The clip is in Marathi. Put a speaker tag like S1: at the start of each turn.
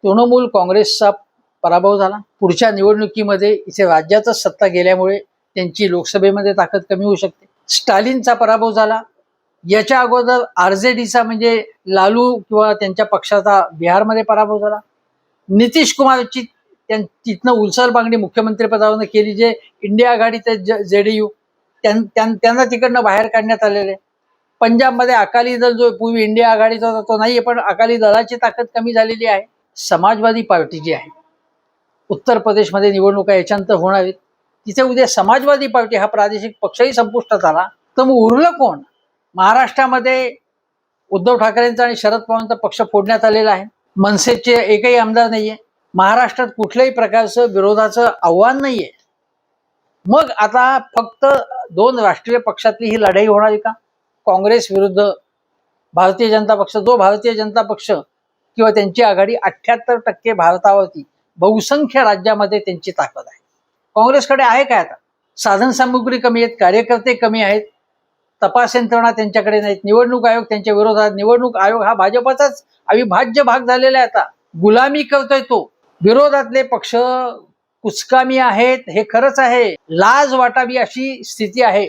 S1: तृणमूल काँग्रेसचा पराभव झाला। पुढच्या निवडणुकीमध्ये इथे राज्यातच सत्ता गेल्यामुळे त्यांची लोकसभेमध्ये ताकद कमी होऊ शकते। स्टालिनचा पराभव झाला। याच्या अगोदर आरजेडीचा म्हणजे लालू किंवा त्यांच्या पक्षाचा बिहारमध्ये पराभव झाला। नितीश कुमारची तिथनं उलसलबांगडी मुख्यमंत्रीपदावरून केली, जे इंडिया आघाडीचे जेडीयू त्यांना तिकडनं बाहेर काढण्यात आलेले। पंजाबमध्ये अकाली दल जो पूर्वी इंडिया आघाडीचा होता तो नाहीये, पण अकाली दलाची ताकद कमी झालेली आहे। समाजवादी पार्टी जी आहे, उत्तर प्रदेशमध्ये निवडणुका याच्यानंतर होणार आहेत, तिथे उद्या समाजवादी पार्टी हा प्रादेशिक पक्षही संपुष्टात आला तर मग उरलं कोण? महाराष्ट्रामध्ये उद्धव ठाकरेंचा आणि शरद पवारांचा पक्ष फोडण्यात आलेला आहे। मनसेचे एकही आमदार नाहीये। महाराष्ट्रात कुठल्याही प्रकारचं विरोधाचं आव्हान नाहीये। मग आता फक्त दोन राष्ट्रीय पक्षातली ही लढाई होणार आहे का? काँग्रेस विरुद्ध भारतीय जनता पक्ष। जो भारतीय जनता पक्ष किंवा त्यांची आघाडी 78% भारतावरती बहुसंख्य राज्यामध्ये त्यांची ताकद आहे। काँग्रेसकडे आहे काय? आता साधन सामुग्री कमी आहेत, कार्यकर्ते कमी आहेत, तपास यंत्रणा त्यांच्याकडे नाहीत, निवडणूक आयोग त्यांच्या विरोधात। निवडणूक आयोग हा भाजपचाच अविभाज्य भाग झालेला आहे। आता गुलामी करतोय तो। विरोधातले पक्ष कुचकामी आहेत हे खरंच आहे, लाज वाटावी अशी स्थिती आहे।